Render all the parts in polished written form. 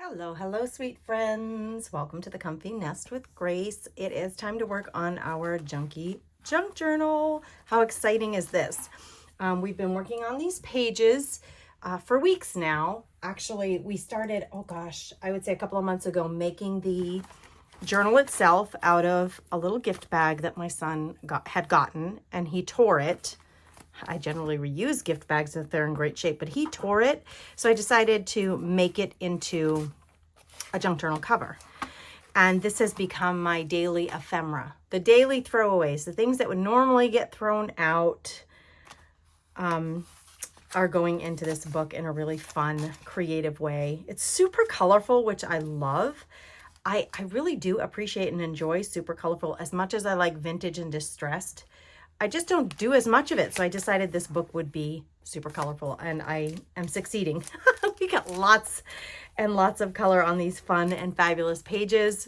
Hello, hello, sweet friends. Welcome to the Comfy Nest with Grace. It is time to work on our Junky junk journal. How exciting is this? We've been working on these pages for weeks now. Actually, we started, oh gosh, I would say a couple of months ago, making the journal itself out of a little gift bag that my son had gotten, and he tore it. I generally reuse gift bags if they're in great shape, but he tore it. So I decided to make it into a junk journal cover. And this has become my daily ephemera, the daily throwaways, the things that would normally get thrown out are going into this book in a really fun, creative way. It's super colorful, which I love. I really do appreciate and enjoy super colorful as much as I like vintage and distressed. I just don't do as much of it. So I decided this book would be super colorful, and I am succeeding. We got lots and lots of color on these fun and fabulous pages.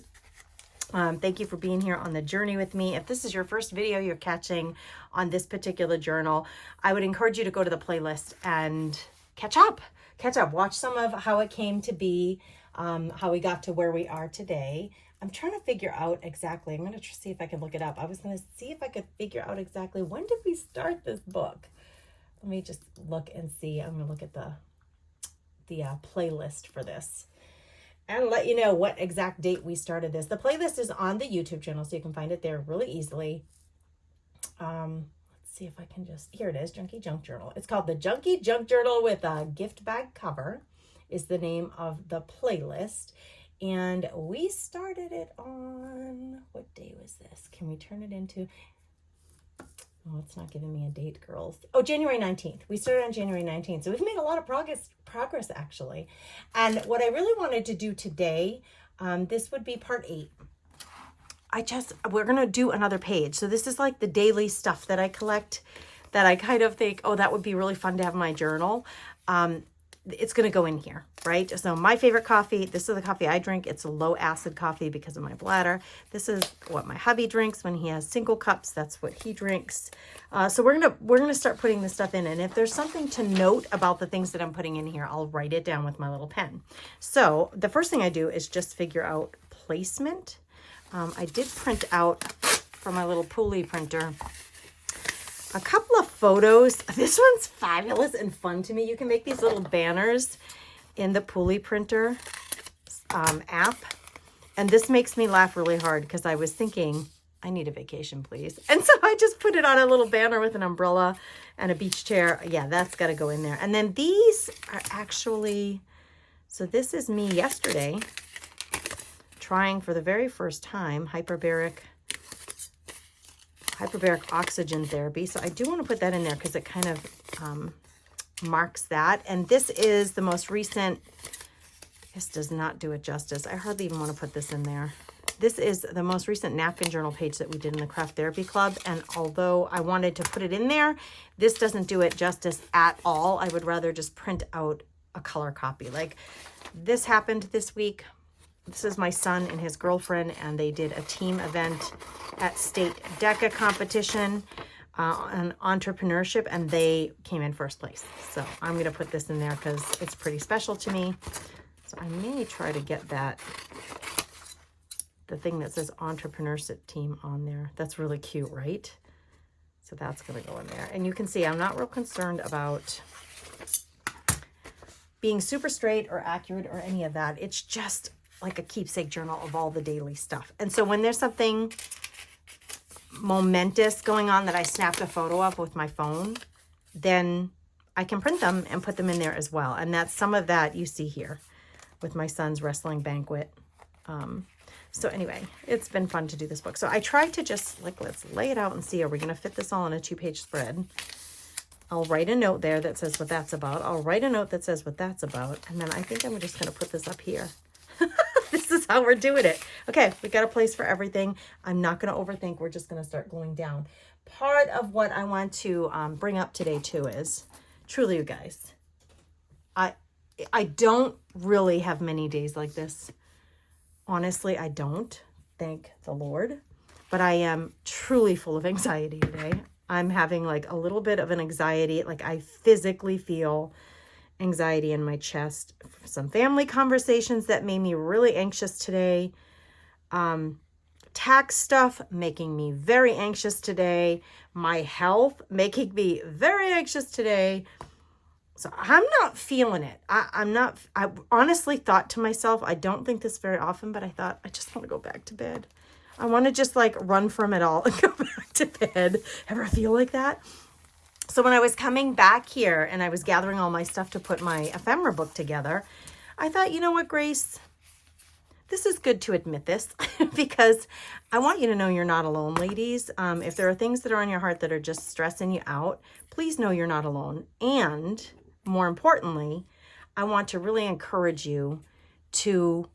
Thank you for being here on the journey with me. If this is your first video you're catching on this particular journal, I would encourage you to go to the playlist and catch up. Watch some of how it came to be, how we got to where we are today. I'm trying to figure out exactly, I'm going to see if I can look it up. I was going to see if I could figure out exactly when did we start this book. Let me just look and see. I'm going to look at the playlist for this and let you know what exact date we started this. The playlist is on the YouTube channel, so you can find it there really easily. Let's see if I can just, here it is, Junky Junk Journal. It's called the Junky Junk Journal with a gift bag cover is the name of the playlist. And we started it on, what day was this? Can we turn it into, oh, it's not giving me a date, girls. Oh, January 19th. We started on January 19th. So we've made a lot of progress actually. And what I really wanted to do today, this would be part 8. We're going to do another page. So this is like the daily stuff that I collect that I kind of think, oh, that would be really fun to have in my journal. It's going to go in here, right? So my favorite coffee, this is the coffee I drink. It's a low acid coffee because of my bladder. This is what my hubby drinks when he has single cups. That's what he drinks. So we're going to start putting this stuff in. And if there's something to note about the things that I'm putting in here, I'll write it down with my little pen. So the first thing I do is just figure out placement. I did print out from my little pulley printer a couple of photos. This one's fabulous and fun to me. You can make these little banners in the pulley printer app. And this makes me laugh really hard because I was thinking, I need a vacation, please. And so I just put it on a little banner with an umbrella and a beach chair. Yeah, that's got to go in there. And then these are actually, so this is me yesterday trying for the very first time hyperbaric oxygen therapy. So I do want to put that in there because it kind of marks that. And this is the most recent, this does not do it justice. I hardly even want to put this in there. This is the most recent napkin journal page that we did in the Craft Therapy Club. And although I wanted to put it in there, this doesn't do it justice at all. I would rather just print out a color copy. Like this happened this week. This is my son and his girlfriend, and they did a team event at State DECA competition on entrepreneurship, and they came in first place. So I'm going to put this in there because it's pretty special to me. So I may try to get the thing that says entrepreneurship team on there. That's really cute, right? So that's going to go in there. And you can see I'm not real concerned about being super straight or accurate or any of that. It's just like a keepsake journal of all the daily stuff. And so when there's something momentous going on that I snapped a photo of with my phone, then I can print them and put them in there as well. And that's some of that you see here with my son's wrestling banquet. So anyway, it's been fun to do this book. So I tried to just like, let's lay it out and see, are we going to fit this all on a 2-page spread? I'll write a note there that says what that's about. I'll write a note that says what that's about. And then I think I'm just going to put this up here. This is how we're doing it. Okay, we got a place for everything. I'm not going to overthink. We're just going to start going down. Part of what I want to bring up today too is, truly you guys, I don't really have many days like this. Honestly, I don't. Thank the Lord. But I am truly full of anxiety today. I'm having like a little bit of an anxiety. Like I physically feel anxiety in my chest, some family conversations that made me really anxious today, tax stuff making me very anxious today, my health making me very anxious today. So I'm not feeling it. I honestly thought to myself, I don't think this very often, but I thought, I just want to go back to bed. I want to just like run from it all and go back to bed. Ever feel like that? So when I was coming back here and I was gathering all my stuff to put my ephemera book together, I thought, you know what, Grace? This is good to admit this because I want you to know you're not alone, ladies. If there are things that are on your heart that are just stressing you out, please know you're not alone. And more importantly, I want to really encourage you to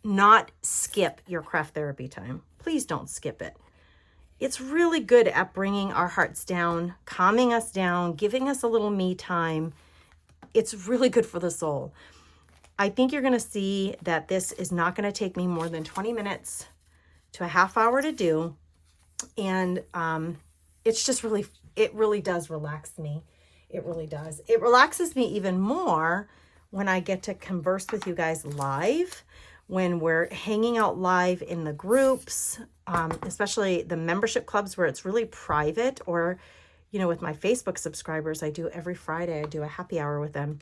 not skip your craft therapy time. Please don't skip it. It's really good at bringing our hearts down, calming us down, giving us a little me time. It's really good for the soul. I think you're going to see that this is not going to take me more than 20 minutes to a half hour to do. And it's just really, it really does relax me. It really does. It relaxes me even more when I get to converse with you guys live, when we're hanging out live in the groups, especially the membership clubs where it's really private, or, you know, with my Facebook subscribers, I do every Friday, I do a happy hour with them.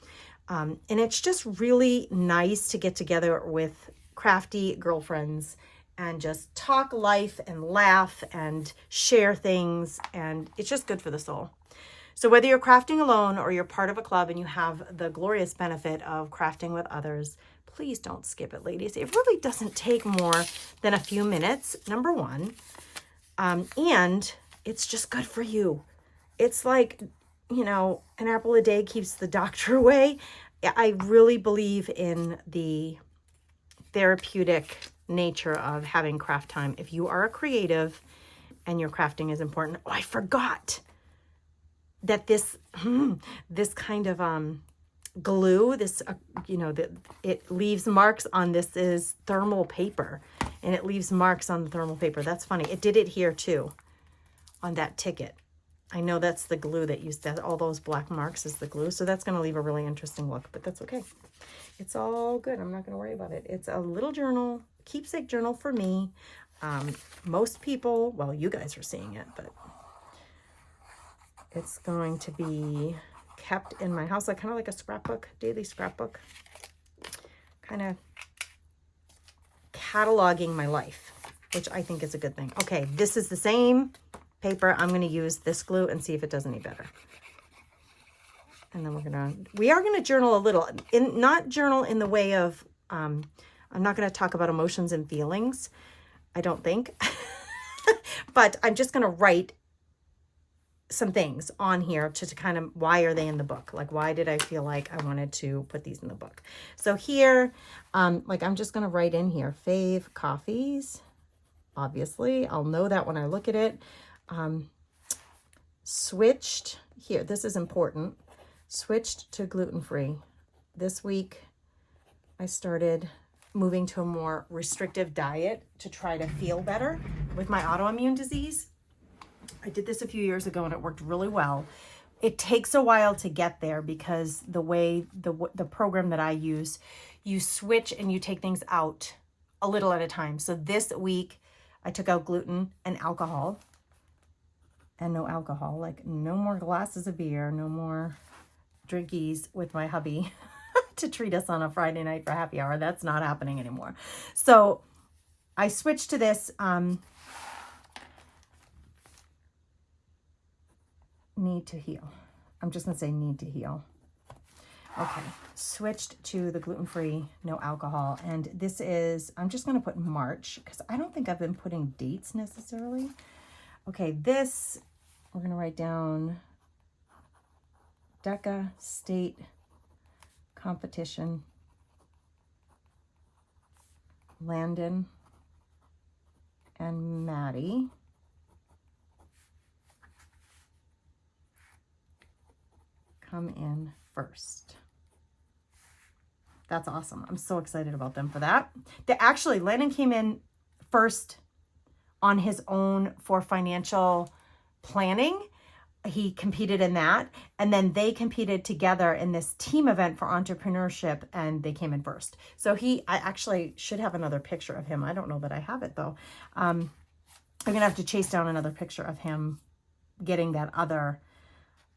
And it's just really nice to get together with crafty girlfriends and just talk life and laugh and share things. And it's just good for the soul. So whether you're crafting alone or you're part of a club and you have the glorious benefit of crafting with others, please don't skip it, ladies. It really doesn't take more than a few minutes, number one. And it's just good for you. It's like, you know, an apple a day keeps the doctor away. I really believe in the therapeutic nature of having craft time. If you are a creative and your crafting is important. Oh, I forgot that this kind of glue, this, you know, that it leaves marks on, this is thermal paper, and it leaves marks on the thermal paper. That's funny. It did it here too on that ticket. I know that's the glue that used that, all those black marks is the glue. So that's going to leave a really interesting look, but that's okay. It's all good. I'm not going to worry about it. It's a little journal, keepsake journal for me. Most people, well, you guys are seeing it, but it's going to be kept in my house, like kind of like a scrapbook, daily scrapbook, kind of cataloging my life, which I think is a good thing. Okay, this is the same paper. I'm going to use this glue and see if it does any better. And then we are going to journal a little, not journal in the way of, I'm not going to talk about emotions and feelings, I don't think, but I'm just going to write some things on here to kind of, why are they in the book? Like, why did I feel like I wanted to put these in the book? So here, like, I'm just going to write in here, fave coffees. Obviously, I'll know that when I look at it. Switched here. This is important. Switched to gluten-free. This week, I started moving to a more restrictive diet to try to feel better with my autoimmune disease. I did this a few years ago and it worked really well. It takes a while to get there because the way the program that I use, you switch and you take things out a little at a time. So this week I took out gluten and alcohol, and no alcohol, like no more glasses of beer, no more drinkies with my hubby to treat us on a Friday night for happy hour. That's not happening anymore. So I switched to this, need to heal. I'm just going to say need to heal. Okay. Switched to the gluten-free, no alcohol. And this is, I'm just going to put March because I don't think I've been putting dates necessarily. Okay. This, we're going to write down DECA state competition, Landon and Maddie. Come in first. That's awesome. I'm so excited about them for that. Actually, Landon came in first on his own for financial planning. he competed in that, and then they competed together in this team event for entrepreneurship, and they came in first. So I actually should have another picture of him. I don't know that I have it though. I'm gonna have to chase down another picture of him getting that other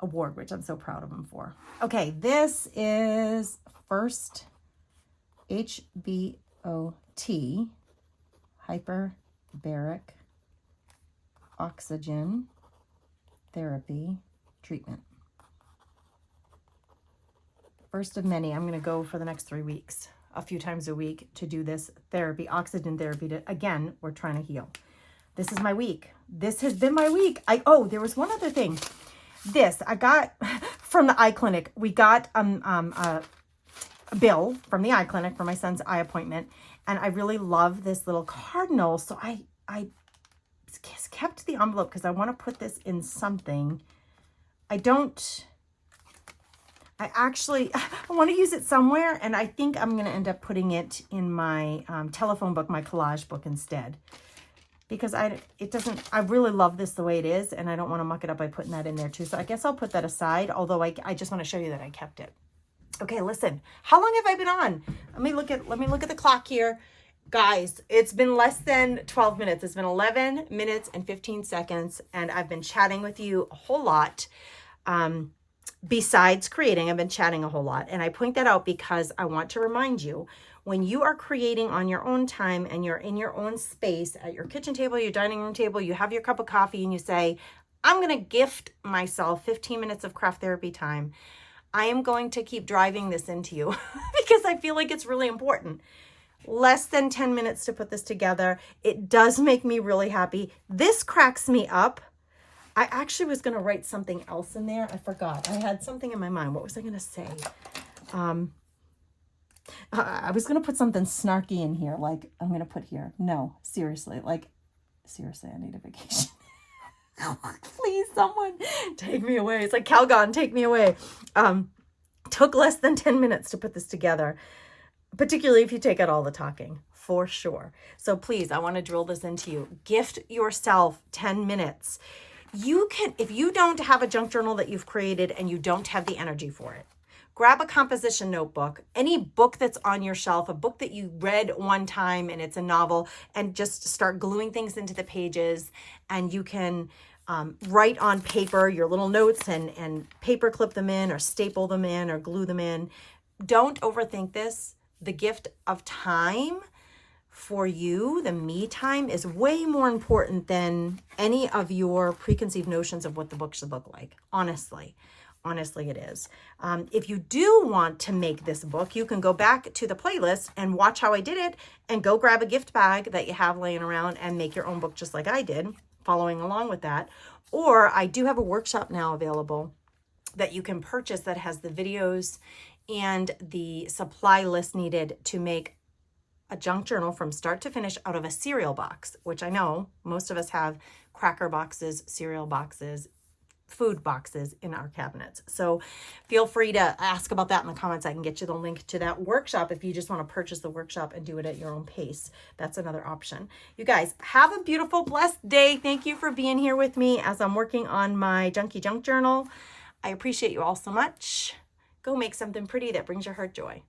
award, which I'm so proud of him for. Okay, this is first HBOT, hyperbaric oxygen therapy treatment. First of many. I'm going to go for the next 3 weeks, a few times a week, to do this therapy, oxygen therapy. Again, we're trying to heal. This is my week. This has been my week. There was one other thing. This I got from the eye clinic. We got a bill from the eye clinic for my son's eye appointment, and I really love this little cardinal. So I kept the envelope because I want to put this in something. I want to use it somewhere, and I think I'm going to end up putting it in my telephone book, my collage book instead, because I really love this the way it is, and I don't want to muck it up by putting that in there too. So I guess I'll put that aside, although I just want to show you that I kept it. Okay, listen, how long have I been on? Let me look at the clock here. Guys, it's been less than 12 minutes. It's been 11 minutes and 15 seconds, and I've been chatting with you a whole lot. Besides creating, I've been chatting a whole lot, and I point that out because I want to remind you, when you are creating on your own time and you're in your own space at your kitchen table, your dining room table, you have your cup of coffee and you say, I'm going to gift myself 15 minutes of craft therapy time. I am going to keep driving this into you because I feel like it's really important. Less than 10 minutes to put this together. It does make me really happy. This cracks me up. I actually was going to write something else in there. I forgot. I had something in my mind. What was I going to say? I was going to put something snarky in here. Like, I'm going to put here. No, seriously. Seriously, I need a vacation. Please, someone take me away. It's like Calgon, take me away. Took less than 10 minutes to put this together, particularly if you take out all the talking, for sure. So please, I want to drill this into you. Gift yourself 10 minutes. You can, if you don't have a junk journal that you've created and you don't have the energy for it, grab a composition notebook, any book that's on your shelf, a book that you read one time and it's a novel, and just start gluing things into the pages. And you can write on paper your little notes and paper clip them in or staple them in or glue them in. Don't overthink this. The gift of time for you, the me time, is way more important than any of your preconceived notions of what the book should look like. Honestly it is. If you do want to make this book, you can go back to the playlist and watch how I did it and go grab a gift bag that you have laying around and make your own book just like I did, following along with that. Or I do have a workshop now available that you can purchase that has the videos and the supply list needed to make a junk journal from start to finish out of a cereal box, which I know most of us have cracker boxes, cereal boxes, food boxes in our cabinets. So feel free to ask about that in the comments. I can get you the link to that workshop if you just want to purchase the workshop and do it at your own pace. That's another option. You guys have a beautiful, blessed day. Thank you for being here with me as I'm working on my Junky Junk Journal. I appreciate you all so much. Go make something pretty that brings your heart joy.